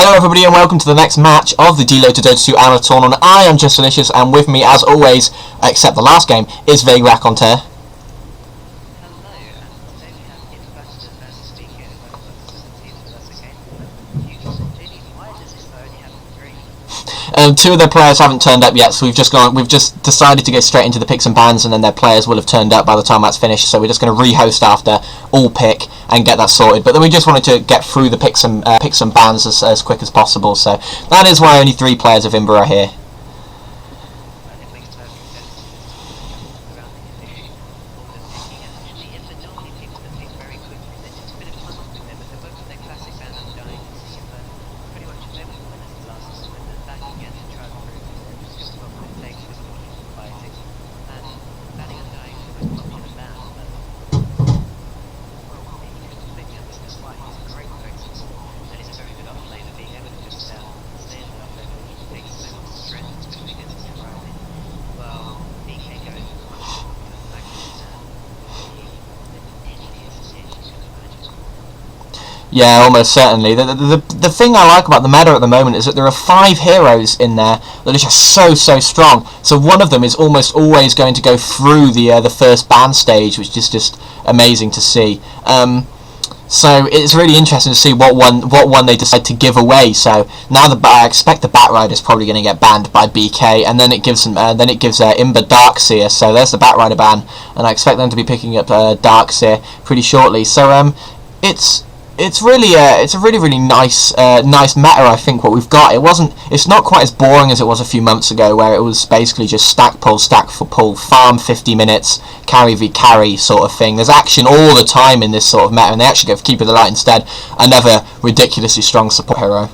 Hello everybody and welcome to the next match of the DelotA 2 Amateur Tournament. I am justDelicious and with me as always, except the last game, is Vague Raconteur. Two of their players haven't turned up yet, so we've just decided to go straight into the picks and bans, and then their players will have turned up by the time that's finished. So we're just going to re-host after all pick and get that sorted. But then we just wanted to get through the picks and bans as quick as possible. So that is why only 3 players of IMBA are here. Yeah, almost certainly. The thing I like about the meta at the moment is that there are 5 heroes in there that are just so strong. So one of them is almost always going to go through the first ban stage, which is just amazing to see. So it's really interesting to see what one they decide to give away. So now I expect the Batrider is probably going to get banned by BK, and then it gives IMBA Darkseer. So there's the Batrider ban, and I expect them to be picking up Darkseer pretty shortly. So it's really really nice meta. I think what we've got, it's not quite as boring as it was a few months ago, where it was basically just stack for pull, farm 50 minutes, carry v carry sort of thing. There's action all the time in this sort of meta, and they actually go for Keeper of the Light instead, another ridiculously strong support hero.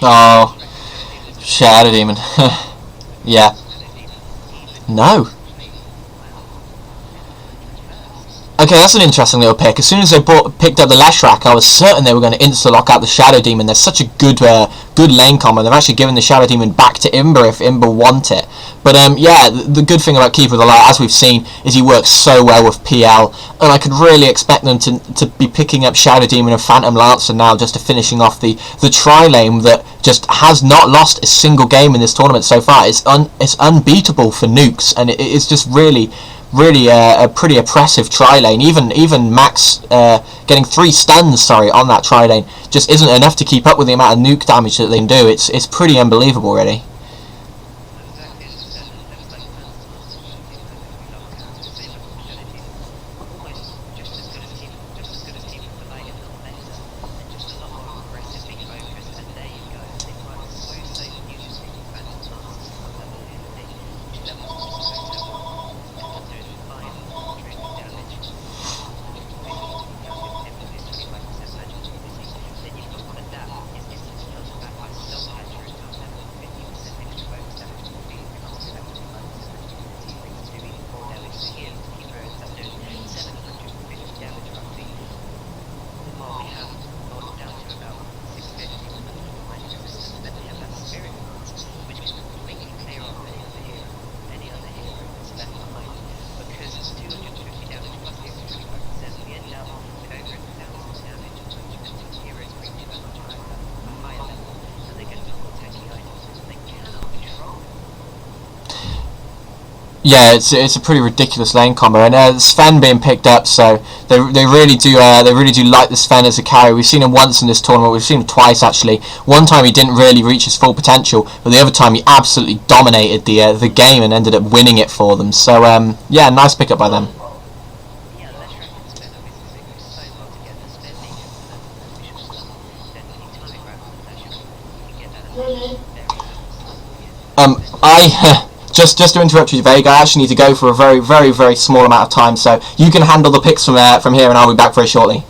Oh, Shadow Demon. Yeah. No. Okay, that's an interesting little pick. As soon as they picked up the Leshrac, I was certain they were going to insta-lock out the Shadow Demon. They're such a good lane combo. They've actually given the Shadow Demon back to IMBA if IMBA want it. But yeah, the good thing about Keeper of the Light, as we've seen, is he works so well with PL, and I could really expect them to be picking up Shadow Demon and Phantom Lancer now, just to finishing off the tri-lane that just has not lost a single game in this tournament so far. It's unbeatable for nukes, and it's just really a pretty oppressive tri-lane. Even Max getting 3 stuns on that tri-lane just isn't enough to keep up with the amount of nuke damage that they can do. It's pretty unbelievable, really. Yeah, it's a pretty ridiculous lane combo, and Sven being picked up, so they really do like the Sven as a carry. We've seen him once in this tournament. We've seen him twice actually. One time he didn't really reach his full potential, but the other time he absolutely dominated the game and ended up winning it for them. So yeah, nice pickup by them. I just to interrupt you, Vague. I actually need to go for a very, very, very small amount of time, so you can handle the picks from here, and I'll be back very shortly.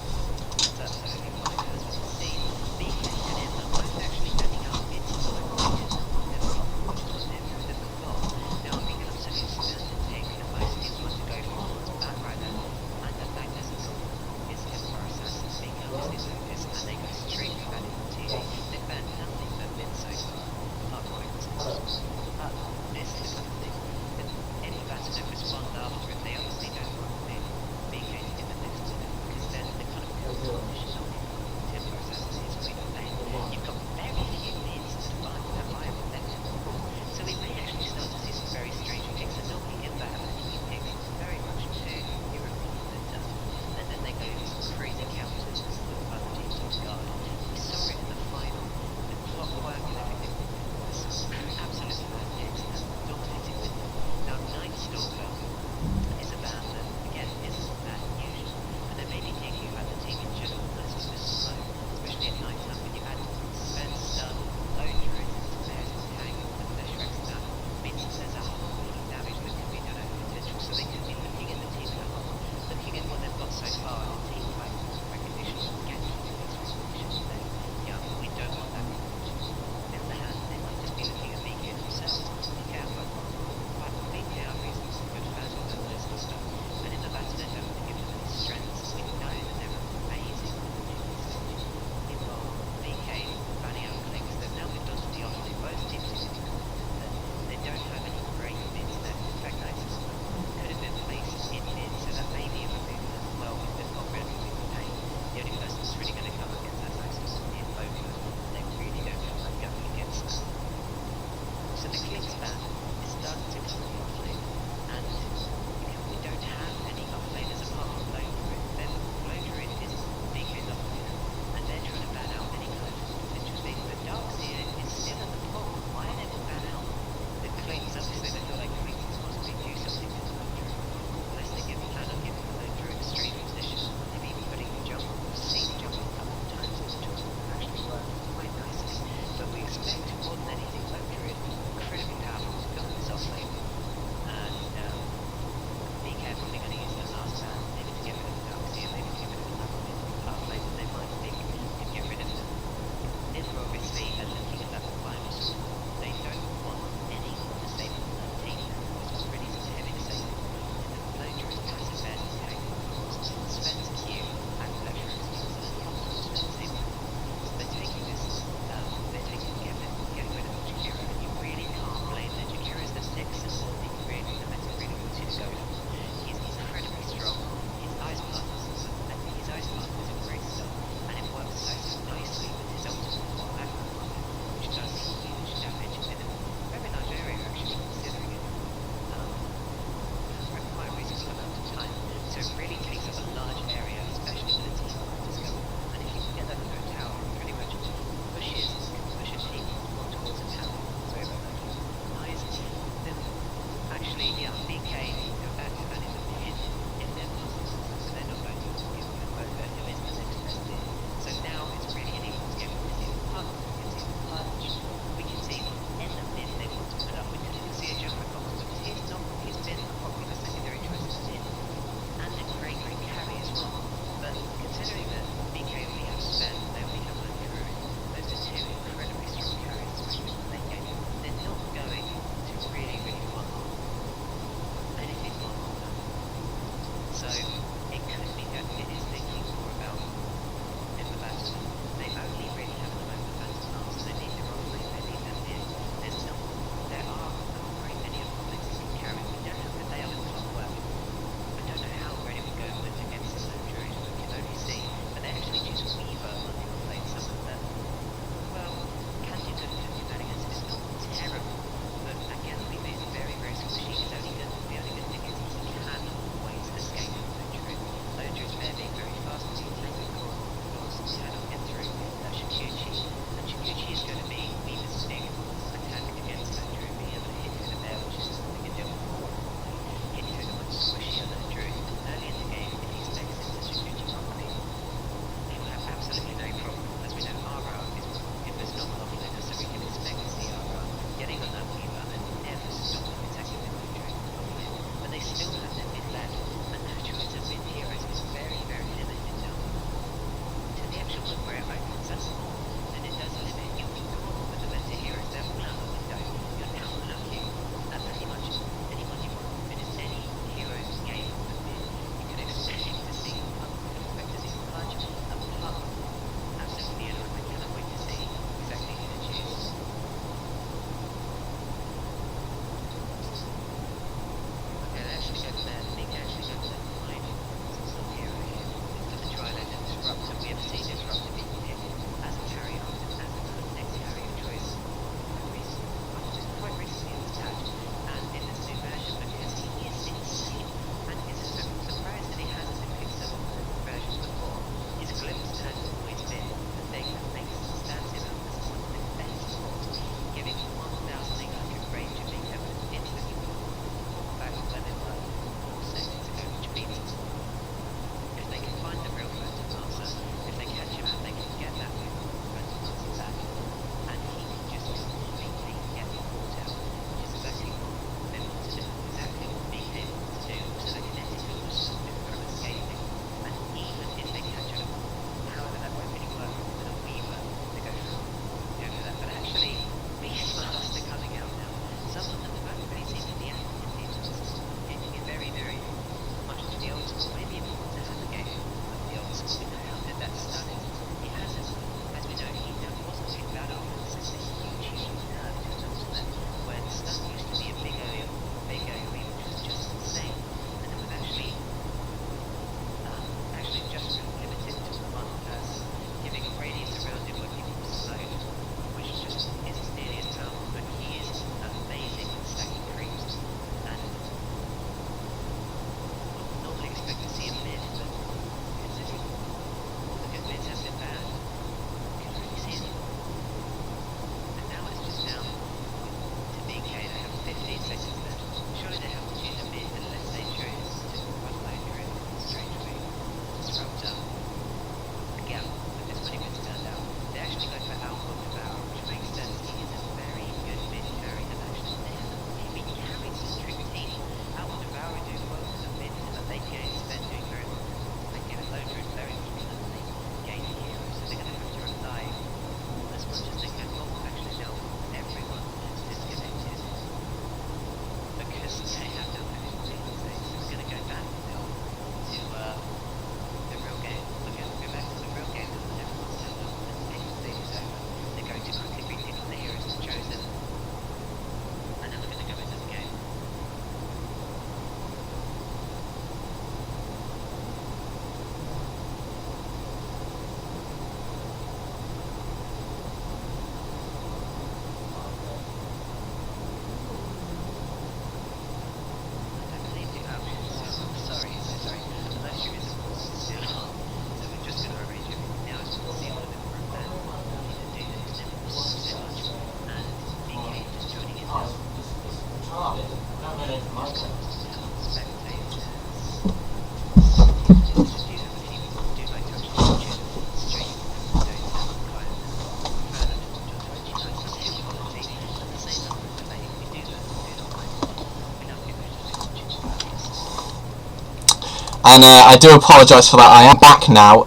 and I do apologise for that. I am back now,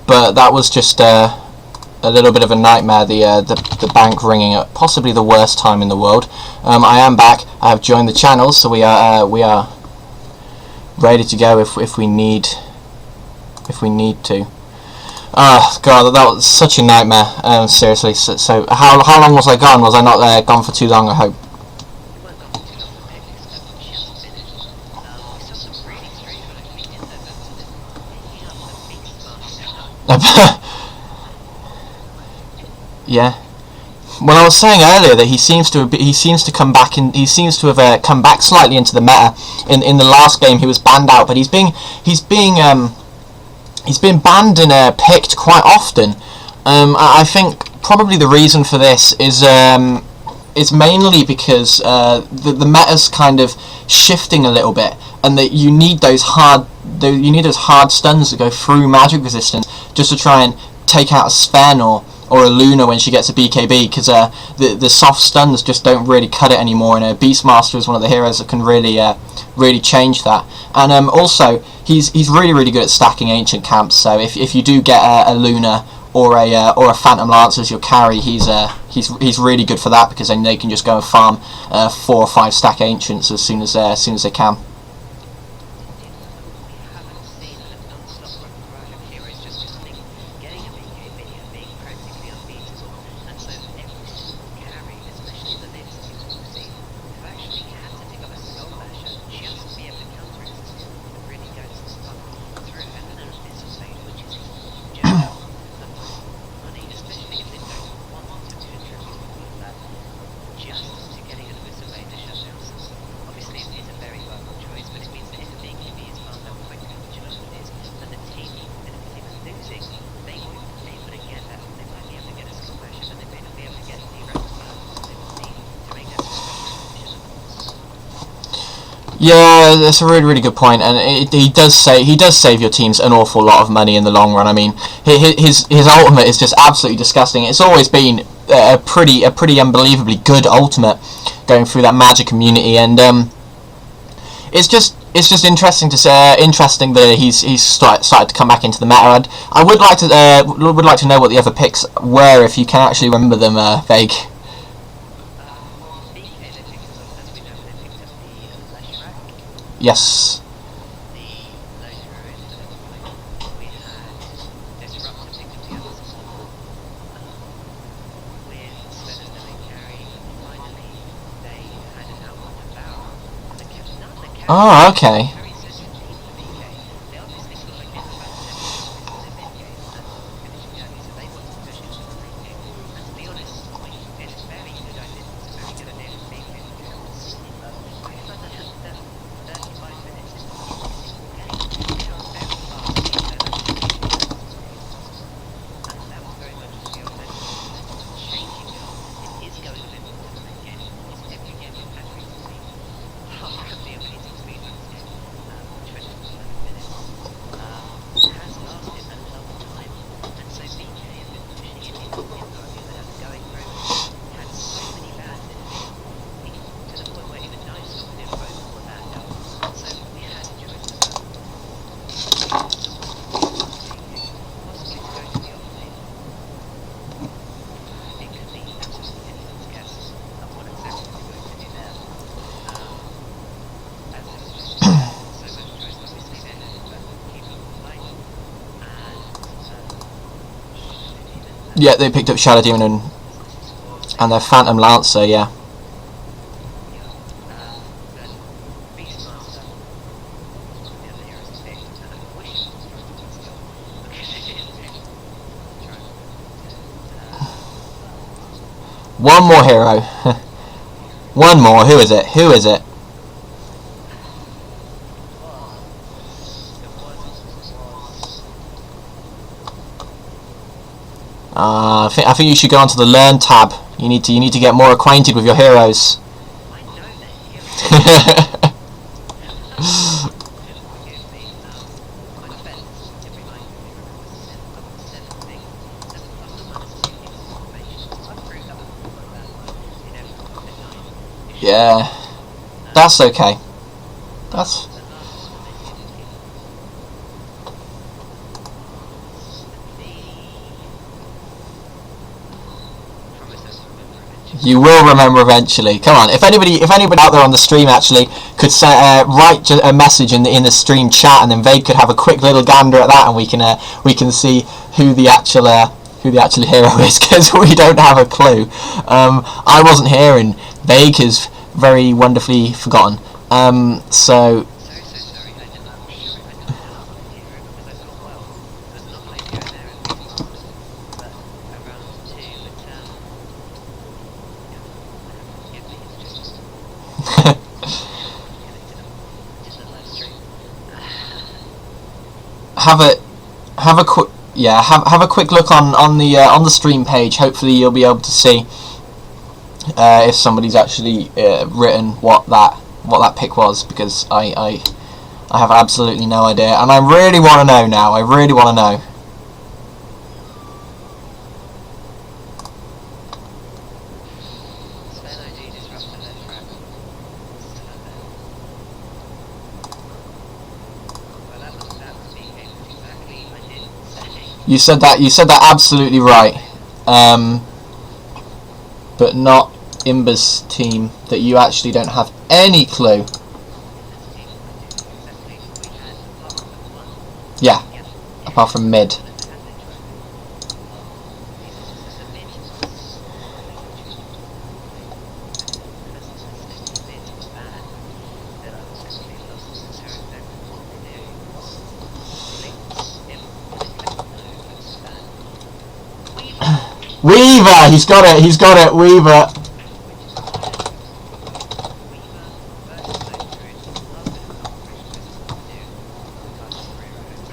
but that was just a little bit of a nightmare. The bank ringing at possibly the worst time in the world. I am back. I have joined the channel, so we are ready to go if we need to. Oh god, that was such a nightmare. Seriously. So how long was I gone? Was I not gone for too long? I hope. Yeah. Well, I was saying earlier that he seems to come back, and he seems to have come back slightly into the meta. In the last game, he was banned out, but he's being banned and picked quite often. I think probably the reason for this is mainly because the meta's kind of shifting a little bit, and that you need those hard stuns that go through magic resistance just to try and take out a Sven or a Luna when she gets a BKB, because the soft stuns just don't really cut it anymore, and Beastmaster is one of the heroes that can really change that. And also he's really good at stacking ancient camps, so if you do get a Luna or a Phantom Lance as your carry, he's really good for that, because then they can just go and farm 4 or 5 stack ancients as soon as they can. Yeah, that's a really good point, and he does save your teams an awful lot of money in the long run. I mean, his ultimate is just absolutely disgusting. It's always been a pretty unbelievably good ultimate going through that magic community, and it's just interesting that he's started to come back into the meta. And I would like to know what the other picks were, if you can actually remember them, Vague. Yes. Oh, okay. Yeah, they picked up Shadow Demon and their Phantom Lancer, yeah. One more hero. One more. Who is it? Who is it? I think you should go onto the Learn tab. You need to get more acquainted with your heroes. Yeah, that's okay. You will remember eventually. Come on, if anybody out there on the stream actually could write a message in the stream chat, and then Vague could have a quick little gander at that, and we can see who the actual hero is, because we don't have a clue. I wasn't here, and Vague is very wonderfully forgotten. So. have a quick look on the stream page. Hopefully you'll be able to see if somebody's actually written what that pick was, because I have absolutely no idea, and I really want to know now. I really want to know. You said that absolutely right, but not IMBA's team, that you actually don't have any clue. Yeah, apart from mid. Weaver, he's got it, Weaver.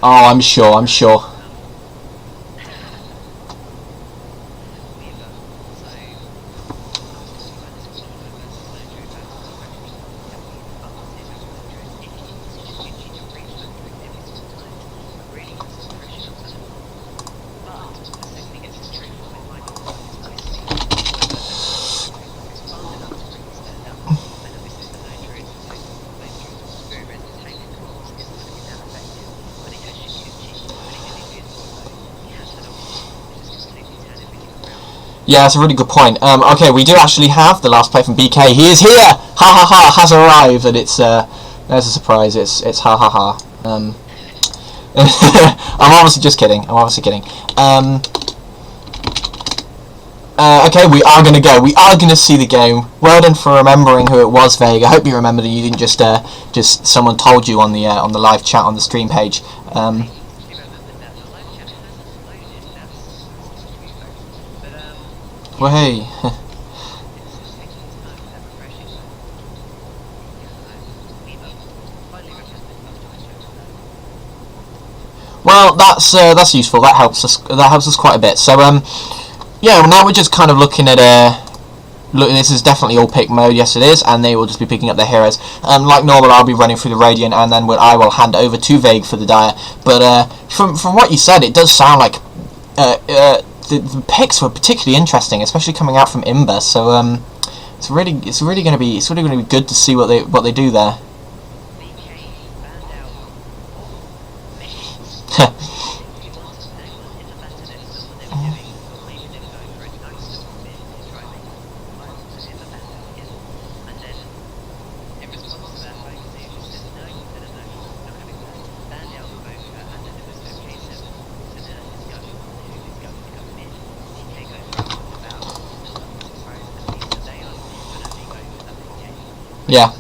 Oh, I'm sure. Yeah, that's a really good point. Okay, we do actually have the last play from BK. He is here! Ha ha ha! Has arrived, and it's there's a surprise. It's ha ha ha. I'm obviously just kidding. Okay, we are gonna go. We are gonna see the game. Well done for remembering who it was, Vague. I hope you remember that you didn't just someone told you on the live chat on the stream page. Well, hey. Well, that's useful. That helps us. That helps us quite a bit. So yeah. Well, now we're just kind of looking at look. This is definitely all pick mode. Yes, it is, and they will just be picking up their heroes. Like normal, I'll be running through the Radiant, and then I will hand over to Vague for the Dire. But from what you said, it does sound like the picks were particularly interesting, especially coming out from IMBA. So it's really going to be good to see what they do there. Yeah.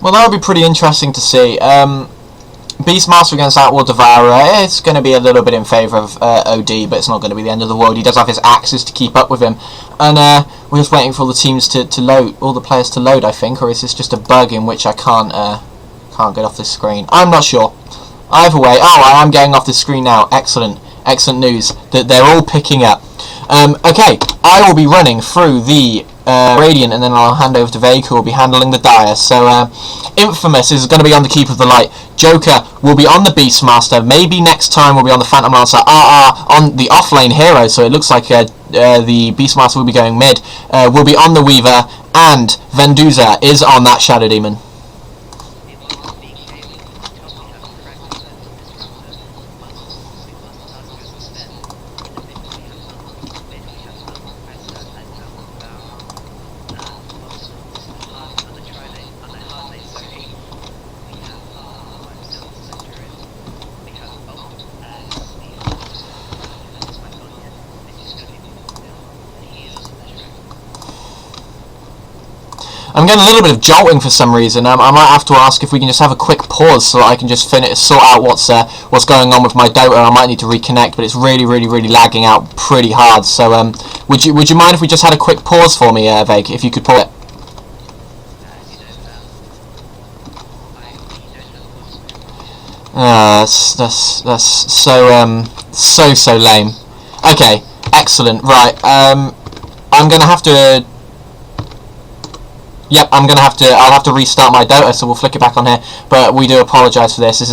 Well, that would be pretty interesting to see. Beastmaster against Outlaw Devourer, it's going to be a little bit in favour of OD, but it's not going to be the end of the world. He does have his axes to keep up with him. And we're just waiting for all the teams to load, all the players to load, I think, or is this just a bug in which I can't get off this screen? I'm not sure. Either way, oh, I am getting off the screen now. Excellent news that they're all picking up. Okay, I will be running through the Radiant, and then I'll hand over to Vague, who will be handling the Dire. So, Infamous is going to be on the Keep of the Light. Joker will be on the Beastmaster. Maybe next time we'll be on the Phantom Lancer. On the offlane hero, so it looks like the Beastmaster will be going mid. Will be on the Weaver, and Venduza is on that Shadow Demon. I'm getting a little bit of jolting for some reason. I might have to ask if we can just have a quick pause so that I can just sort out what's going on with my Dota. I might need to reconnect, but it's really lagging out pretty hard. So would you mind if we just had a quick pause for me, Vague, if you could pause it? That's so lame. Okay, excellent. Right, I'm gonna have to. Yep, I'll have to restart my Dota, so we'll flick it back on here. But we do apologise for this. This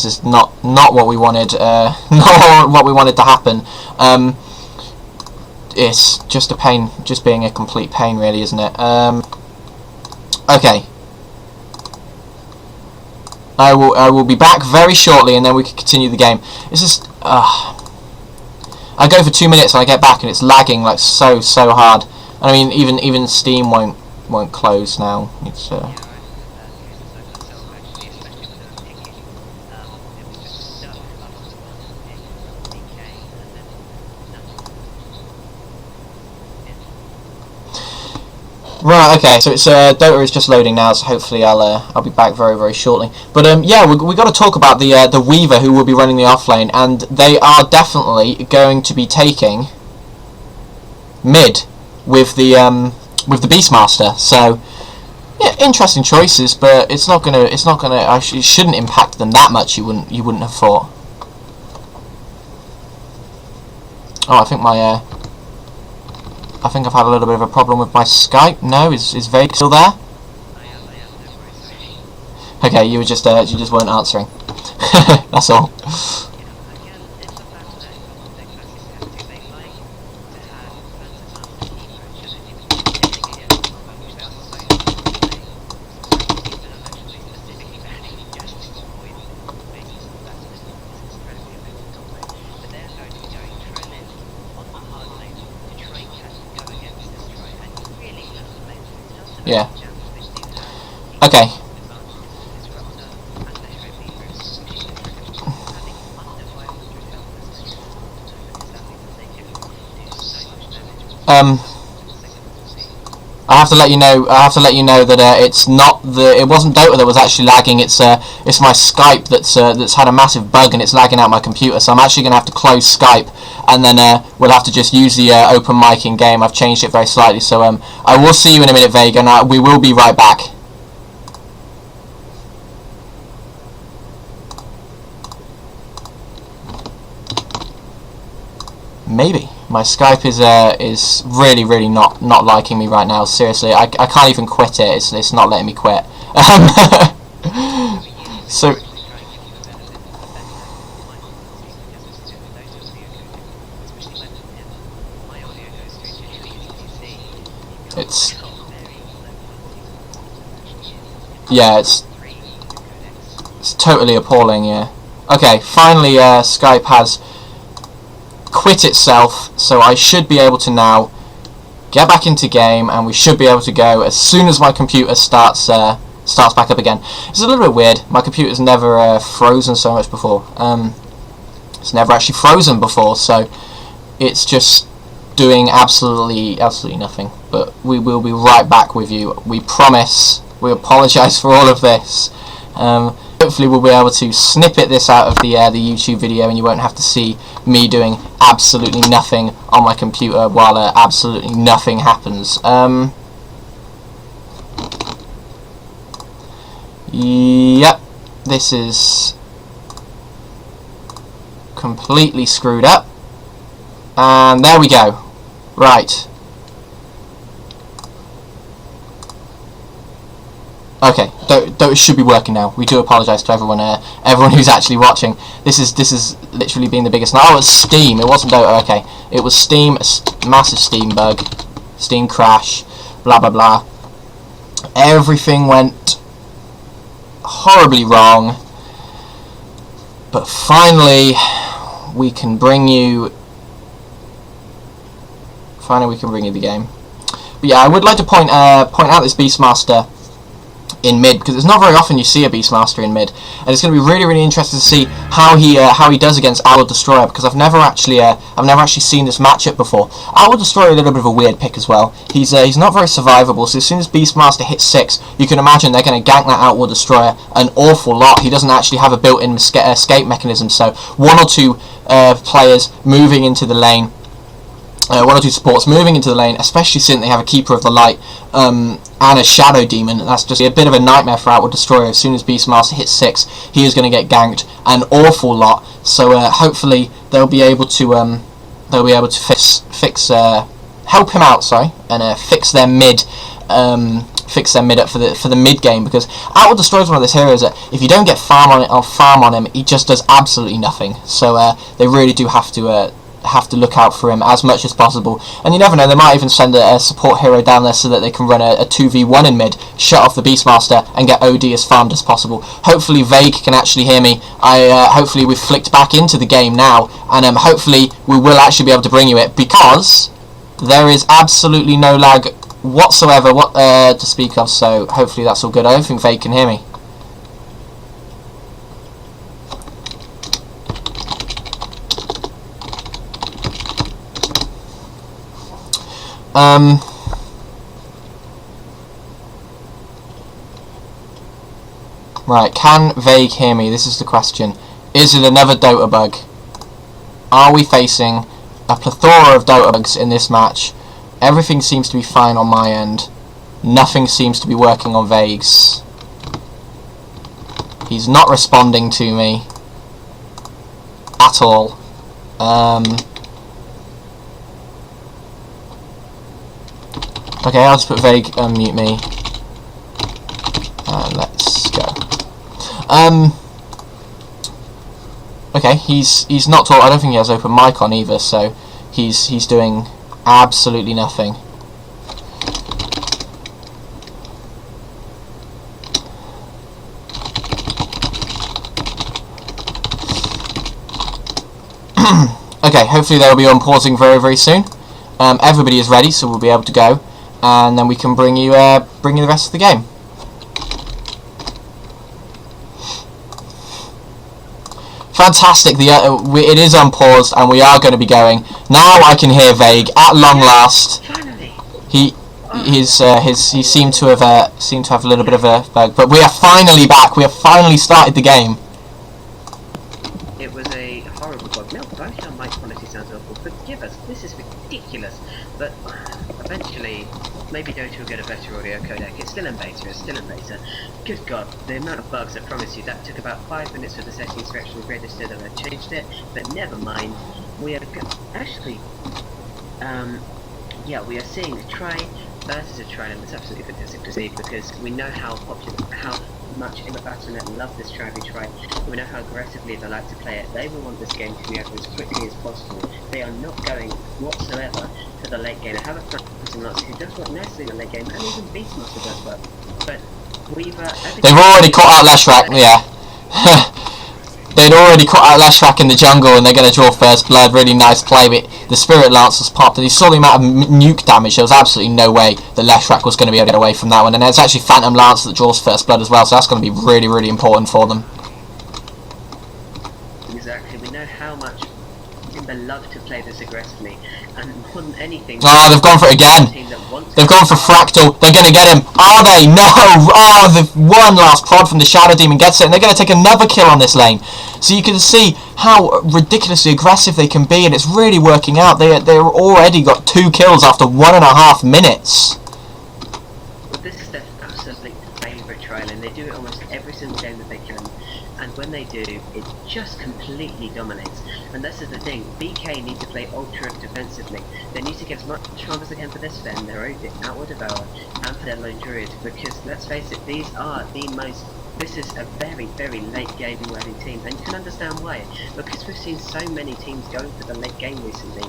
is not what we wanted. Not what we wanted to happen. It's just a pain, just being a complete pain, really, isn't it? Okay. I will be back very shortly, and then we can continue the game. It's just I go for 2 minutes and I get back and it's lagging like so hard. I mean, even Steam won't close now. It's Right, okay, so it's Dota is just loading now, so hopefully I'll be back very shortly. But yeah, we got to talk about the Weaver who will be running the offlane, and they are definitely going to be taking mid with the Beastmaster. So yeah, interesting choices, but it shouldn't impact them that much. You wouldn't have thought. Oh, I think I've had a little bit of a problem with my Skype. No, is Vague still there? Okay, you just weren't answering. That's all. Yeah. Okay. I have to let you know that it wasn't Dota that was actually lagging. It's my Skype that's had a massive bug and it's lagging out my computer. So I'm actually going to have to close Skype, and then we'll have to just use the open mic in game. I've changed it very slightly. So I will see you in a minute, Vague, and we will be right back. Maybe. My Skype is really not liking me right now. Seriously, I can't even quit it. It's not letting me quit. So it's totally appalling. Yeah. Okay. Finally, Skype has quit itself, so I should be able to now get back into game, and we should be able to go as soon as my computer starts back up again. It's a little bit weird. My computer's never frozen so much before. It's never actually frozen before, so it's just doing absolutely nothing. But we will be right back with you. We promise. We apologise for all of this. Hopefully we'll be able to snippet this out of the YouTube video, and you won't have to see me doing absolutely nothing on my computer while absolutely nothing happens. Yep, this is completely screwed up, and there we go. Right. Okay, Dota should be working now. We do apologise to everyone who's actually watching. This is literally been the biggest. Oh, it's Steam. It wasn't Dota. Okay, it was Steam. A massive Steam bug, Steam crash, blah blah blah. Everything went horribly wrong, but finally we can bring you. Finally, we can bring you the game. But yeah, I would like to point out this Beastmaster. in mid, because it's not very often you see a Beastmaster in mid, and it's going to be really, really interesting to see how he does against Owl Destroyer, because I've never actually seen this matchup before. Owl Destroyer a little bit of a weird pick as well. He's not very survivable, so as soon as Beastmaster hits 6, you can imagine they're going to gank that Outward Destroyer an awful lot. He doesn't actually have a built-in escape mechanism, so 1 or 2 players moving into the lane. 1 or 2 supports moving into the lane, especially since they have a Keeper of the Light and a Shadow Demon. That's just a bit of a nightmare for Outward Destroyer. As soon as Beastmaster hits 6, he is going to get ganked an awful lot. So hopefully they'll be able to help him out, and fix their mid. Fix their mid up for the mid game, because Outward Destroyer is one of those heroes that if you don't get farm on him, he just does absolutely nothing. So they really do have to look out for him as much as possible, and you never know, they might even send a support hero down there so that they can run a 2v1 in mid, shut off the Beastmaster and get OD as farmed as possible. Hopefully Vague can actually hear me. Hopefully we've flicked back into the game now, and hopefully we will actually be able to bring you it, because there is absolutely no lag whatsoever to speak of, so hopefully that's all good. I don't think Vague can hear me. Right, can Vague hear me? This is the question. Is it another Dota bug? Are we facing a plethora of Dota bugs in this match? Everything seems to be fine on my end. Nothing seems to be working on Vague's. He's not responding to me at all. Okay, I'll just put Vague unmute me. And let's go. Okay, he's not talking. I don't think he has open mic on either, so he's doing absolutely nothing. Okay, hopefully they'll be unpausing very, very soon. Everybody is ready, so we'll be able to go, and then we can bring you the rest of the game. Fantastic! It is unpaused, and we are going to be going now. I can hear Vague at long last. He seemed to have a little bit of a bug, but we are finally back. We have finally started the game. It was a horrible bug. No, both our mic quality sounds awful. Forgive us. This is ridiculous. But eventually, maybe DelotA will get a better audio codec. It's still in beta. Good God, the amount of bugs, I promise you, that took about 5 minutes for the settings to actually register that I changed it, but never mind. We are actually, yeah, we are seeing a try versus a try, and it's absolutely fantastic to see, because we know how much IMB Battlenet love this try. We know how aggressively they like to play it. They will want this game to be over as quickly as possible. They are not going whatsoever to the late game. I have a friend who does work nicely in the late game, and even Beastmaster does work. But they've already caught out Leshrac, yeah. They'd already caught out Leshrac in the jungle, and they're going to draw first blood. Really nice play, but the Spirit Lance was popped, and you saw the amount of nuke damage. There was absolutely no way that Leshrac was going to be able to get away from that one. And it's actually Phantom Lance that draws first blood as well, so that's going to be really, really important for them. Exactly. We know how much they love to play this aggressively, and more than anything... Oh, they've gone for it again. They've gone for Fractal. They're going to get him. Are they? No! Oh, the one last prod from the Shadow Demon gets it, and they're going to take another kill on this lane. So you can see how ridiculously aggressive they can be, and it's really working out. They've already got 2 kills after 1.5 minutes. Well, this is their absolute favourite trial, and they do it almost every single game that they can. And when they do, it just completely dominates. And this is the thing, BK need to play ultra defensively. They need to get as much charm as they can for this Fen, their Outward Devour, and for their Lone Druid, because let's face it, these are this is a very, very late game worthy team, and you can understand why, because we've seen so many teams going for the late game recently.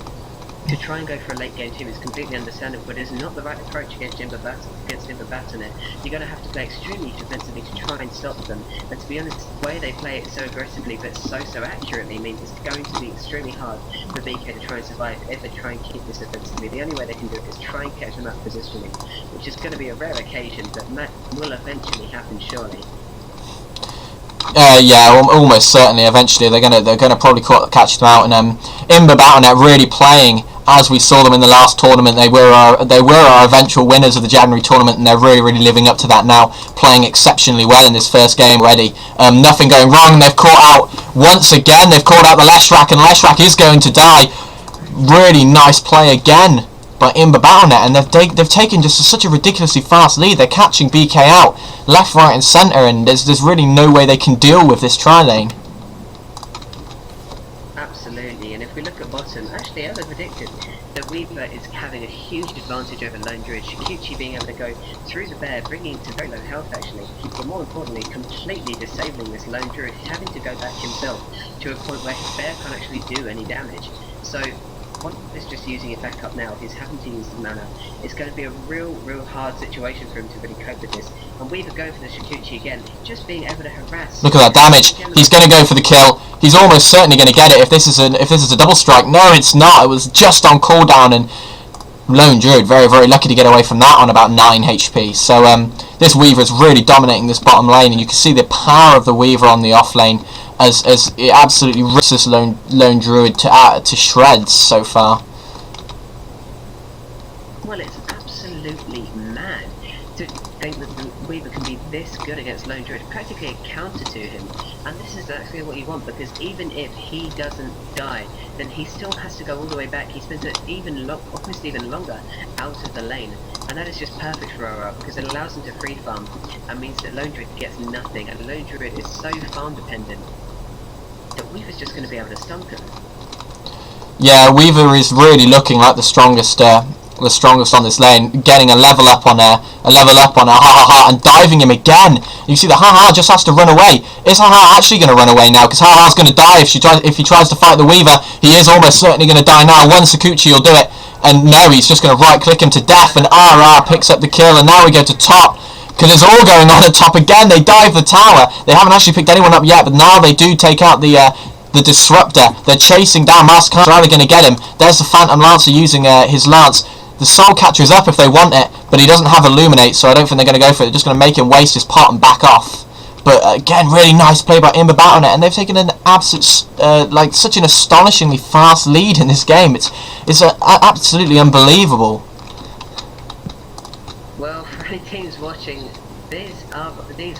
to try and go for a late game team is completely understandable, but it's not the right approach against IMBA Battlenet. You're going to have to play extremely defensively to try and stop them, and to be honest, the way they play it so aggressively but so accurately means it's going to be extremely hard for BK to try and survive if they try and keep this defensively. The only way they can do it is try and catch them out positioning, which is going to be a rare occasion, but that will eventually happen surely. Yeah, almost certainly. Eventually, they're gonna probably catch them out. And IMBA Battlenet really playing as we saw them in the last tournament. They were our eventual winners of the January tournament, and they're really living up to that now, playing exceptionally well in this first game already. Nothing going wrong. They've caught out once again. They've caught out the Leshrac, and Leshrac is going to die. Really nice play again by IMBA Battlenet, and they've taken just such a ridiculously fast lead. They're catching BK out left, right and centre, and there's really no way they can deal with this tri-lane. Absolutely, and if we look at bottom, actually as I predicted, the Weaver is having a huge advantage over Lone Druid. Shikuchi being able to go through the bear, bringing it to very low health actually, but more importantly, completely disabling this Lone Druid, having to go back himself to a point where his bear can't actually do any damage. So once he's just using it back up now, he's having to use the mana. It's going to be a real hard situation for him to really cope with this. And Weaver going for the Shikuchi again, just being able to harass. Look at that damage. He's going to go for the kill. He's almost certainly going to get it if this is a double strike. No, it's not. It was just on cooldown, and Lone Druid very lucky to get away from that on about 9 HP. So this Weaver is really dominating this bottom lane, and you can see the power of the Weaver on the off lane as it absolutely rips this Lone Druid to shreds so far. Well, it's absolutely mad to think that the Weaver can be this good against Lone Druid, practically a counter to him, and this is actually what you want, because even if he doesn't die, then he still has to go all the way back. He spends almost even longer out of the lane, and that is just perfect for Aura, because it allows him to free farm, and means that Lone Druid gets nothing, and Lone Druid is so farm dependent that Weaver's just going to be able to stump him. Yeah, Weaver is really looking like the strongest on this lane, getting a level up on a Ha, and diving him again. You see that Ha just has to run away. Is Ha actually going to run away now? Because Ha's going to die if he tries to fight the Weaver. He is almost certainly going to die now. One Sakuchi will do it, and no, he's just going to right click him to death, and RR picks up the kill, and now we go to top. Because it's all going on at top again. They dive the tower. They haven't actually picked anyone up yet, but now they do take out the Disruptor. They're chasing down Master Khan's either going to get him. There's the Phantom Lancer using his lance. The Soul Catcher's up if they want it, but he doesn't have Illuminate, so I don't think they're going to go for it. They're just going to make him waste his pot and back off. But again, really nice play by IMBA Battlenet, and they've taken an absolute, such an astonishingly fast lead in this game. It's absolutely unbelievable. Well, for any teams watching, these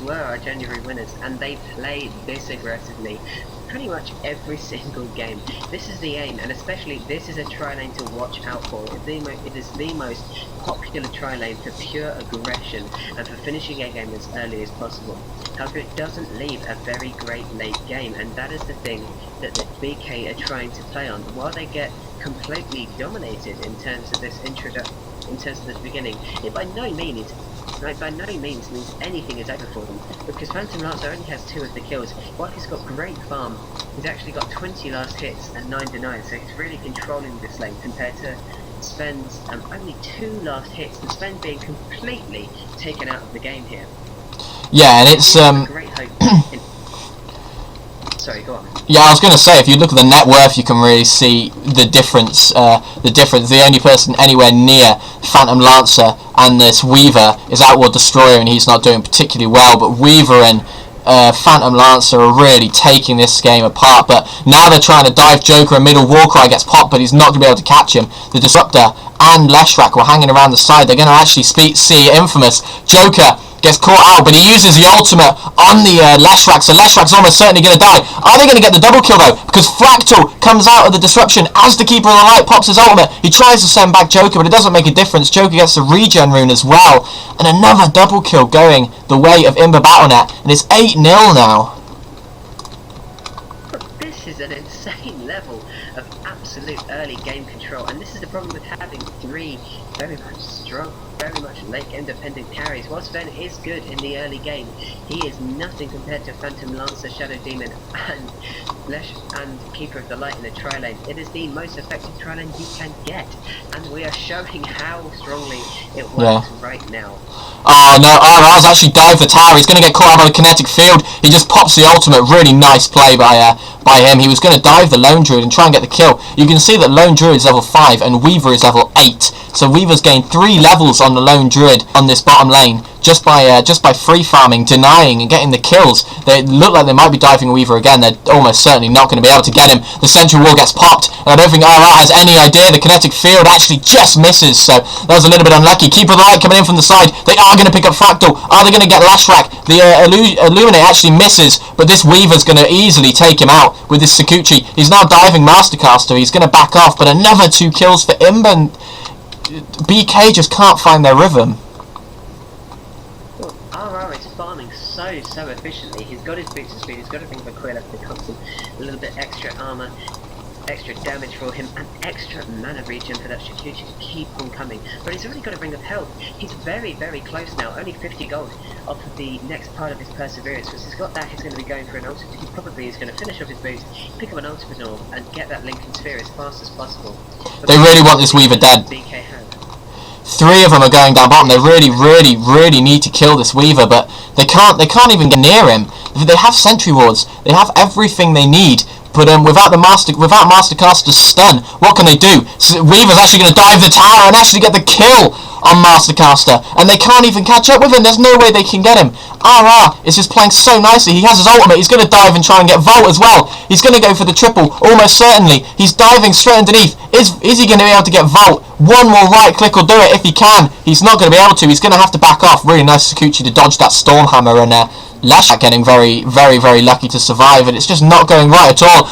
were our January winners, and they played this aggressively pretty much every single game. This is the aim, and especially this is a tri-lane to watch out for. It is the most popular tri-lane for pure aggression and for finishing a game as early as possible. However, it doesn't leave a very great late game, and that is the thing that the BK are trying to play on. While they get completely dominated in terms of this beginning, it by no means means anything is over for them, because Phantom Lancer only has 2 of the kills, while he's got great farm. He's actually got 20 last hits and 9 denied, so he's really controlling this lane compared to Sven's only 2 last hits, and Sven being completely taken out of the game here. Yeah, and it's great hope. Sorry, go on. Yeah, I was going to say, if you look at the net worth, you can really see the difference. The only person anywhere near Phantom Lancer and this Weaver is Outward Destroyer, and he's not doing particularly well. But Weaver and Phantom Lancer are really taking this game apart. But now they're trying to dive Joker, and middle Warcry gets popped, but he's not going to be able to catch him. The Disruptor and Leshrac were hanging around the side. They're going to actually see Infamous. Joker gets caught out, but he uses the ultimate on the Leshrac, so Leshrac's almost certainly going to die. Are they going to get the double kill though? Because Fractal comes out of the disruption as the Keeper of the Light pops his ultimate. He tries to send back Joker, but it doesn't make a difference. Joker gets the regen rune as well, and another double kill going the way of IMBA Battlenet, and it's 8-0 now. This is an insane level of absolute early game control, and this is the problem with having 3 very much strong very much late game dependent carries. Whilst Sven is good in the early game, he is nothing compared to Phantom Lancer, Shadow Demon, and Lesh and Keeper of the Light in the tri-lane. It is the most effective tri-lane you can get, and we are showing how strongly it works right now. Oh no, RR's actually dived the tower. He's going to get caught out by the kinetic field. He just pops the ultimate. Really nice play by him. He was going to dive the Lone Druid and try and get the kill. You can see that Lone Druid is level 5 and Weaver is level 8. So Weaver's gained 3 levels on the Lone Druid on this bottom lane just by free farming, denying and getting the kills. They look like they might be diving Weaver again. They're almost certainly not going to be able to get him. The central wall gets popped, and I don't think RR has any idea. The kinetic field actually just misses, so that was a little bit unlucky. Keeper of the Light coming in from the side. They are going to pick up Fractal. Are they going to get Lash Rack? The Illuminate actually misses, but this Weaver's going to easily take him out with this Sakuchi. He's now diving Mastercaster. He's going to back off, but another 2 kills for IMBA. BK just can't find their rhythm. RR is farming so efficiently. He's got his boots of speed, he's got a thing for Quill that costs him a little bit extra armor, extra damage for him, and extra mana regen for that Shikuchi to keep on coming. But he's already got a ring of health. He's very close now, only 50 gold off of the next part of his Perseverance. Once he's got that, he's going to be going for an ultimate. He probably is going to finish off his boots, pick up an ultimate orb, and get that Lincoln Sphere as fast as possible. But they really want this Weaver dead. BK has. 3 of them are going down bottom. They really need to kill this Weaver, but they can't even get near him. They have sentry wards. They have everything they need. But without Mastercaster's stun, what can they do? So Weaver's actually going to dive the tower and actually get the kill on Mastercaster, and they can't even catch up with him. There's no way they can get him. RR is just playing so nicely. He has his ultimate. He's going to dive and try and get Volt as well. He's going to go for the triple, almost certainly. He's diving straight underneath. Is he going to be able to get Volt? One more right click will do it if he can. He's not going to be able to. He's going to have to back off. Really nice Sakuchi to dodge that Stormhammer, and Lash getting very lucky to survive, and it's just not going right at all.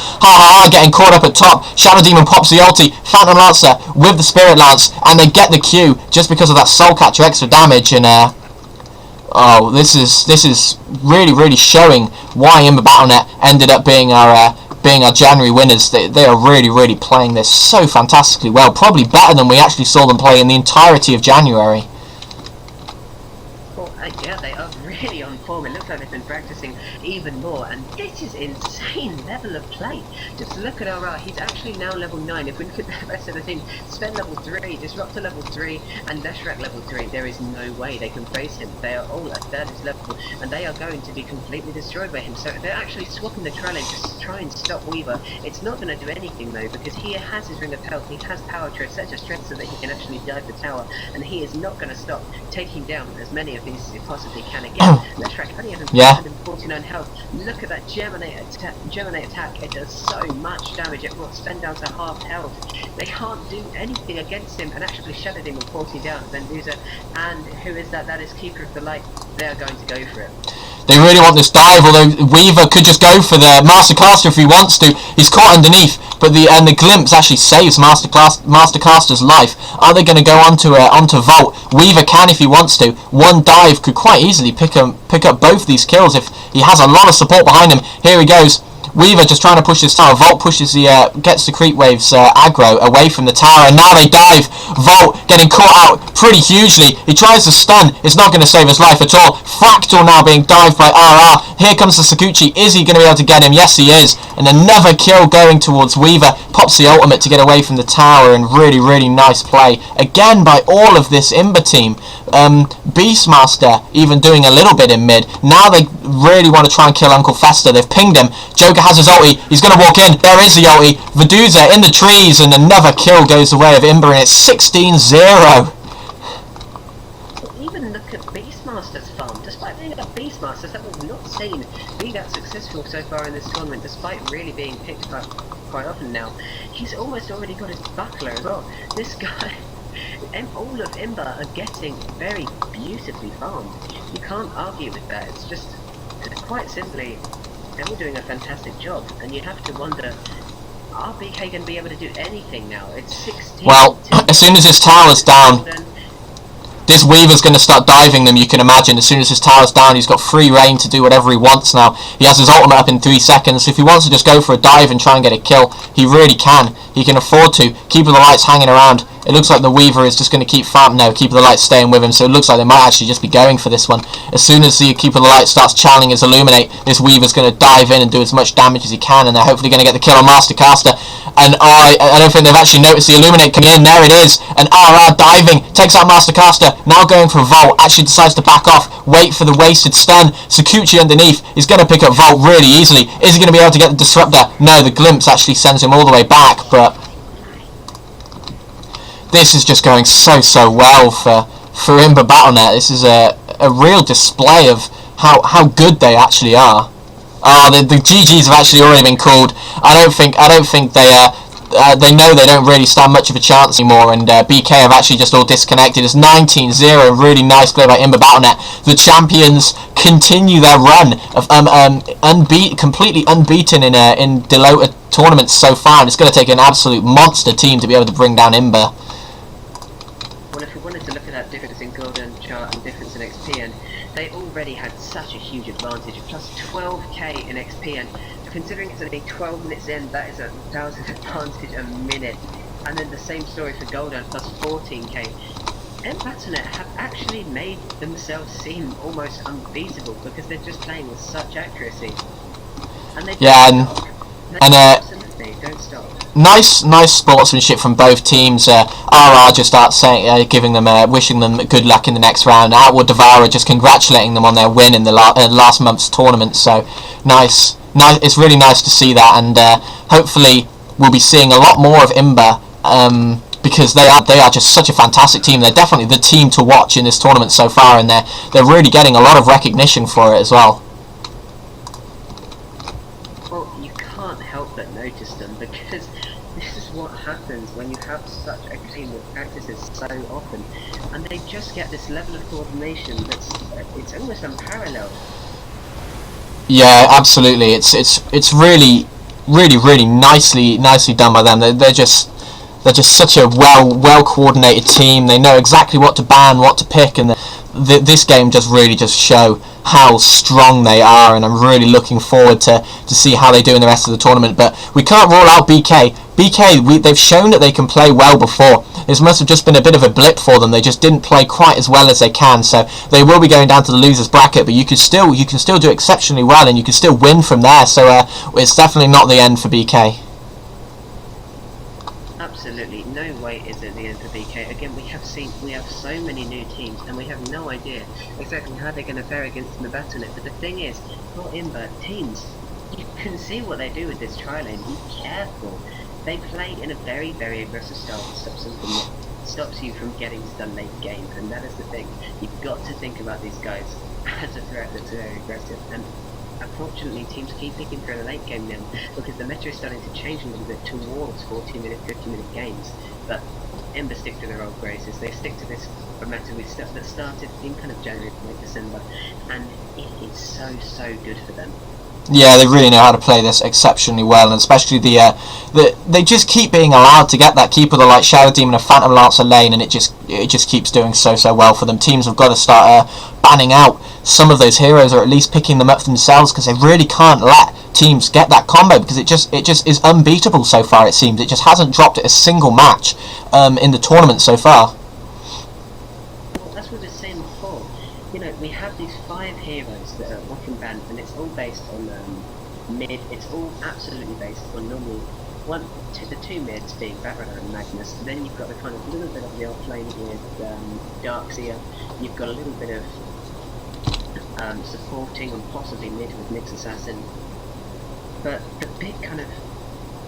Getting caught up at top. Shadow Demon pops the ulti. Phantom Lancer with the Spirit Lance, and they get the Q just because of that Soul Catcher extra damage. And oh, this is really showing why IMB Battlenet ended up being our January winners. They are really playing this so fantastically well, probably better than we actually saw them play in the entirety of January. Well, yeah, they are really on form. It looks like they've been practicing even more, and this is insane level of play. Just look at RR, he's actually now level 9. If we look at the rest of the team, Sven level 3, Disruptor level 3, and Leshrak level 3, there is no way they can face him. They are all at that level, and they are going to be completely destroyed by him. So they're actually swapping the tri-lane to try and stop Weaver. It's not going to do anything though, because he has his Ring of Health, he has power to such a strength so that he can actually dive the tower, and he is not going to stop taking down as many of these as he possibly can again. Leshrak only has 149 health. Look at that Germinate attack, it does so much damage, it brought Sven down to half health. They can't do anything against him, and actually Shadow Demon 40 down, then loser, and who is that? That is Keeper of the Light. They are going to go for it. They really want this dive, although Weaver could just go for the Mastercaster if he wants to. He's caught underneath, but the glimpse actually saves Mastercaster's life. Are they going to go onto Volt? Weaver can if he wants to. One dive could quite easily pick up both these kills if he has a lot of support behind him. Here he goes. Weaver just trying to push this tower. Volt pushes gets the creep waves aggro away from the tower, and now they dive. Volt getting caught out pretty hugely. He tries to stun. It's not going to save his life at all. Fractal now being dived by RR. Here comes the Sakuchi. Is he going to be able to get him? Yes, he is. And another kill going towards Weaver. Pops the ultimate to get away from the tower, and really nice play again by all of this IMBA team. Beastmaster even doing a little bit in mid. Now they really want to try and kill Uncle Fester. They've pinged him. Joker has his ulti. He's going to walk in. There is the ulti. Veduza in the trees, and another kill goes the way of IMBA, and it's 16-0. Even look at Beastmaster's farm. Despite being a Beastmaster, that was not seen be that successful so far in this tournament, despite really being picked up quite often now. He's almost already got his buckler as well. This guy, all of IMBA are getting very beautifully farmed. You can't argue with that. It's just, quite simply, they're all doing a fantastic job, and you have to wonder, are BK going to be able to do anything now? It's 16. Well, as soon as his tower's down, This Weaver's going to start diving them, you can imagine. As soon as his tower's down, he's got free reign to do whatever he wants now. He has his ultimate up in 3 seconds. If he wants to just go for a dive and try and get a kill, he really can. He can afford to. Keeper of the Light's hanging around. It looks like the Weaver is just going to keep farming. No, Keeper of the Light staying with him, so it looks like they might actually just be going for this one. As soon as the Keeper of the Light starts channeling his Illuminate, this Weaver's going to dive in and do as much damage as he can, and they're hopefully going to get the kill on Mastercaster. And I don't think they've actually noticed the Illuminate coming in. There it is. And RR diving, takes out Mastercaster, now going for Volt, actually decides to back off, wait for the wasted stun. Sakuchi underneath, he's going to pick up Volt really easily. Is he going to be able to get the Disruptor? No, the Glimpse actually sends him all the way back, but this is just going so well for IMBA Battlenet. This is a real display of how good they actually are. Oh, the GGs have actually already been called. I don't think they know they don't really stand much of a chance anymore, and BK have actually just all disconnected. It's 19-0, really nice play by IMBA Battlenet. The champions continue their run of completely unbeaten in DelotA tournaments so far, and it's going to take an absolute monster team to be able to bring down IMBA. Well, if we wanted to look at that difference in golden chart and difference in XP, and they already had such a huge advantage, plus 12k in XP, and considering it's only 12 minutes in, that is 1,000 advantage a minute. And then the same story for Golden, plus 14k. IMB Battlenet have actually made themselves seem almost unbeatable because they're just playing with such accuracy. And they absolutely don't stop. Nice sportsmanship from both teams. RR just starts saying, giving them, wishing them good luck in the next round. Outward Devourer just congratulating them on their win in the last month's tournament. So nice. It's really nice to see that, and hopefully we'll be seeing a lot more of IMBA because they are just such a fantastic team. They're definitely the team to watch in this tournament so far, and they're really getting a lot of recognition for it as well. Well, you can't help but notice them because this is what happens when you have such a team that practices so often, and they just get this level of coordination it's almost unparalleled. Yeah, absolutely. It's really nicely done by them. They're just such a well coordinated team. They know exactly what to ban, what to pick, and this game just really show how strong they are. And I'm really looking forward to see how they do in the rest of the tournament. But we can't rule out BK. They've shown that they can play well before. This must have just been a bit of a blip for them. They just didn't play quite as well as they can, so they will be going down to the losers bracket, but you can still do exceptionally well, and you can still win from there, so it's definitely not the end for BK. Absolutely, no way is it the end for BK. Again, we have so many new teams, and we have no idea exactly how they're going to fare against the Battlenet, but the thing is, for IMBA teams, you can see what they do with this tri lane. Be careful. They play in a very aggressive style that stops you from getting to the late game, and that is the thing. You've got to think about these guys as a threat that's very aggressive, and unfortunately teams keep picking for the late game now because the meta is starting to change a little bit towards 40-minute, 50-minute games, but IMBA stick to their old graces. They stick to this meta that started in kind of January, late December, and it is so good for them. Yeah, they really know how to play this exceptionally well, and especially they just keep being allowed to get that Keeper of the Light, Shadow Demon, and Phantom Lancer lane, and it just keeps doing so well for them. Teams have got to start banning out some of those heroes, or at least picking them up themselves, because they really can't let teams get that combo, because it just is unbeatable so far. It seems it just hasn't dropped a single match in the tournament so far. Well, that's what I was saying before. You know, we have these 5 heroes that are often banned, and it's all based on mid. It's all absolutely based on normally the two mids being Batrunner and Magnus. Then you've got the kind of little bit of the off-lane with Darkseer. You've got a little bit of supporting and possibly mid with Nyx Assassin. But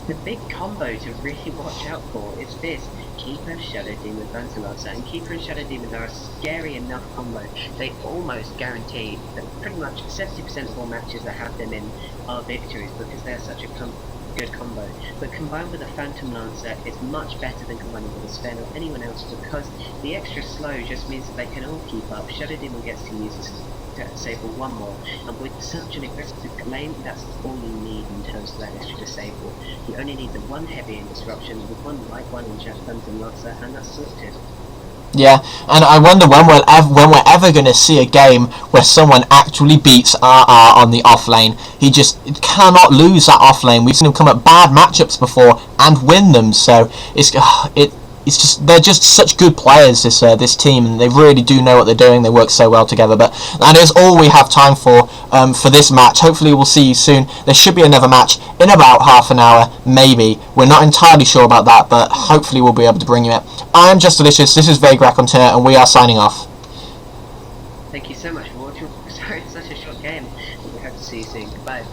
the big combo to really watch out for is this Keeper, Shadow Demon, Phantom Lancer, and Keeper and Shadow Demon are a scary enough combo. They almost guarantee that pretty much 70% of all matches that have them in are victories because they're such a good combo. But combined with a Phantom Lancer, it's much better than combining with a Sven or anyone else, because the extra slow just means that they can all keep up. Shadow Demon gets to use his disable one more, and with such an aggressive lane, that's all you need in terms of that extra disable. You only need the one heavy in disruption with one light one in Phantom Lancer, and that's sorted. Yeah, and I wonder when we're ever going to see a game where someone actually beats RR on the off lane. He just cannot lose that off lane. We've seen him come at bad matchups before and win them. So it's just they're just such good players, this team, and they really do know what they're doing. They work so well together. But that is all we have time for this match. Hopefully we'll see you soon. There should be another match in about half an hour, maybe. We're not entirely sure about that, but hopefully we'll be able to bring you it. I am justDelicious. This is Vague Raconteur, and we are signing off. Thank you so much for watching. Sorry, it's such a short game. We hope to see you soon. Goodbye.